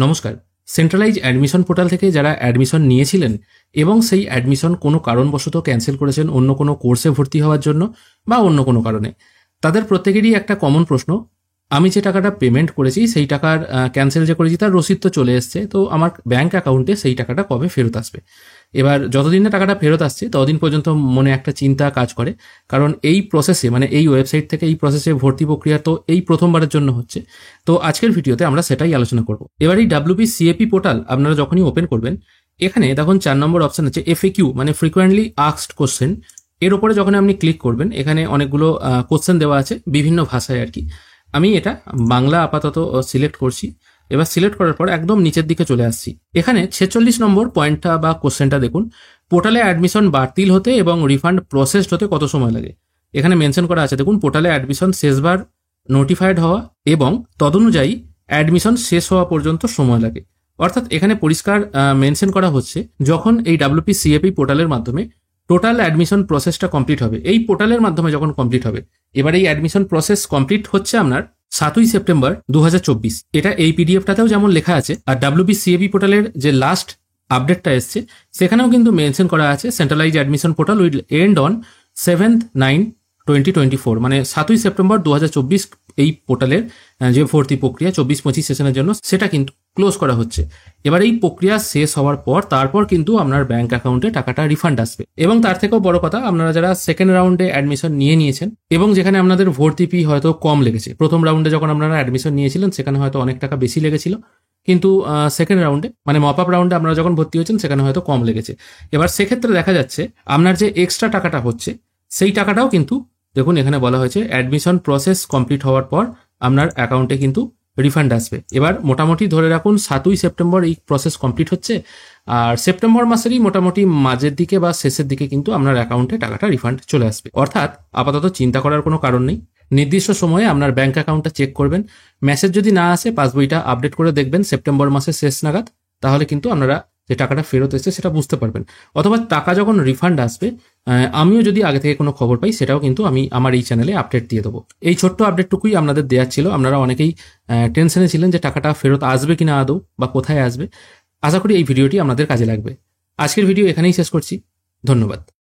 নমস্কার। Centralise admission portal থেকে যারা অ্যাডমিশন নিয়েছিলেন এবং সেই অ্যাডমিশন কোনো কারণবশত ক্যান্সেল করেছেন অন্য কোনো কোর্সে ভর্তি হওয়ার জন্য বা অন্য কোনো কারণে, তাদের প্রত্যেকেরই একটা কমন প্রশ্ন, আমি যে টাকাটা পেমেন্ট করেছি সেই টাকার ক্যান্সেল যে করেছি তার রসিদ তো চলে এসছে, তো আমার ব্যাঙ্ক অ্যাকাউন্টে সেই টাকাটা কবে ফেরত আসবে। এবার যতদিন না টাকাটা ফেরত আসছে ততদিন পর্যন্ত মনে একটা চিন্তা কাজ করে, কারণ এই প্রসেসে মানে এই ওয়েবসাইট থেকে এই প্রসেসে ভর্তি প্রক্রিয়া তো এই প্রথমবারের জন্য হচ্ছে। তো আজকের ভিডিওতে আমরা সেটাই আলোচনা করব। এবার এই WP-CAP পোর্টাল আপনারা যখনই ওপেন করবেন, এখানে দেখুন 4 নম্বর অপশন আছে FAQ মানে ফ্রিকোয়েন্টলি আস্কড কোশ্চেন। এর উপরে যখন আপনি ক্লিক করবেন এখানে অনেকগুলো কোশ্চেন দেওয়া আছে বিভিন্ন ভাষায় আর কি। আমি এটা বাংলা আপাতত সিলেক্ট করছি। এবার সিলেক্ট করার পর একদম নিচের দিকে চলে আসছি। এখানে 46 নম্বর পয়েন্টটা বা কোশ্চেনটা দেখুন, পোর্টালে অ্যাডমিশন বাতিল হতে এবং রিফান্ড প্রসেসড হতে কত সময় লাগে। এখানে মেনশন করা আছে দেখুন, পোর্টালে অ্যাডমিশন শেষবার নোটিফাইড হওয়া এবং তদনুযায়ী অ্যাডমিশন শেষ হওয়া পর্যন্ত সময় লাগে। অর্থাৎ এখানে পরিষ্কার মেনশন করা হচ্ছে যখন এই WP-CAP পোর্টালের মাধ্যমে টোটাল অ্যাডমিশন প্রসেসটা কমপ্লিট হবে, এই পোর্টালের মাধ্যমে যখন কমপ্লিট হবে, এবার এই অ্যাডমিশন প্রসেস কমপ্লিট হচ্ছে আপনার 7ই সেপ্টেম্বর 2024। এটা এই পিডিএফটাতেও যেমন লেখা আছে, আর WP-CAP পোর্টালের যে লাস্ট আপডেটটা এসছে সেখানেও কিন্তু মেনশন করা আছে centralise admission portal will end on 7/9/2024, মানে 7ই সেপ্টেম্বর 2024 এই পোর্টালের যে ভর্তি প্রক্রিয়া 24-25 সেশনের জন্য সেটা কিন্তু ক্লোজ করা হচ্ছে। এবার এই প্রক্রিয়া শেষ হওয়ার পর তারপর কিন্তু আপনার ব্যাংক অ্যাকাউন্টে টাকাটা রিফান্ড আসবে। এবং তার থেকেও বড় কথা, আপনারা যারা সেকেন্ড রাউন্ডে অ্যাডমিশন নিয়েছেন এবং যেখানে আপনাদের ভর্তি ফি হয়তো কম লেগেছে, প্রথম রাউন্ডে যখন আপনারা অ্যাডমিশন নিয়েছিলেন সেখানে হয়তো অনেক টাকা বেশি লেগেছিল, কিন্তু সেকেন্ড রাউন্ডে মানে মপ আপ রাউন্ডে আপনারা যখন ভর্তি হয়েছেন সেখানে হয়তো কম লেগেছে। এবার সেক্ষেত্রে দেখা যাচ্ছে আপনার যে এক্সট্রা টাকাটা হচ্ছে সেই টাকাটাও কিন্তু দেখুন এখানে বলা হয়েছে অ্যাডমিশন প্রসেস কমপ্লিট হওয়ার পর আপনার অ্যাকাউন্টে কিন্তু রিফান্ড আসবে। এবার মোটামুটি ধরে রাখুন 7ই সেপ্টেম্বর এই প্রসেস কমপ্লিট হচ্ছে, আর সেপ্টেম্বর মাসেরই মোটামুটি মাঝের দিকে বা শেষের দিকে কিন্তু আপনার অ্যাকাউন্টে টাকাটা রিফান্ড চলে আসবে। অর্থাৎ আপাতত চিন্তা করার কোনো কারণ নেই। নির্দিষ্ট সময়ে আপনার ব্যাংক অ্যাকাউন্টটা চেক করবেন, মেসেজ যদি না আসে পাসবইটা আপডেট করে দেখবেন সেপ্টেম্বর মাসের শেষ নাগাদ, তাহলে কিন্তু আপনারা যে টাকাটা ফেরত এসেছে সেটা বুঝতে পারবেন। অথবা টাকা যখন রিফান্ড আসবে, আমিও যদি আগে থেকে কোনো খবর পাই সেটাও কিন্তু আমি আমার এই চ্যানেলে আপডেট দিয়ে দেবো। এই ছোট্ট আপডেটটুকুই আপনাদের দেওয়ার ছিল। আপনারা অনেকেই টেনশনে ছিলেন যে টাকাটা ফেরত আসবে কিনা আদৌ বা কোথায় আসবে। আশা করি এই ভিডিওটি আপনাদের কাজে লাগবে। আজকের ভিডিও এখানেই শেষ করছি। ধন্যবাদ।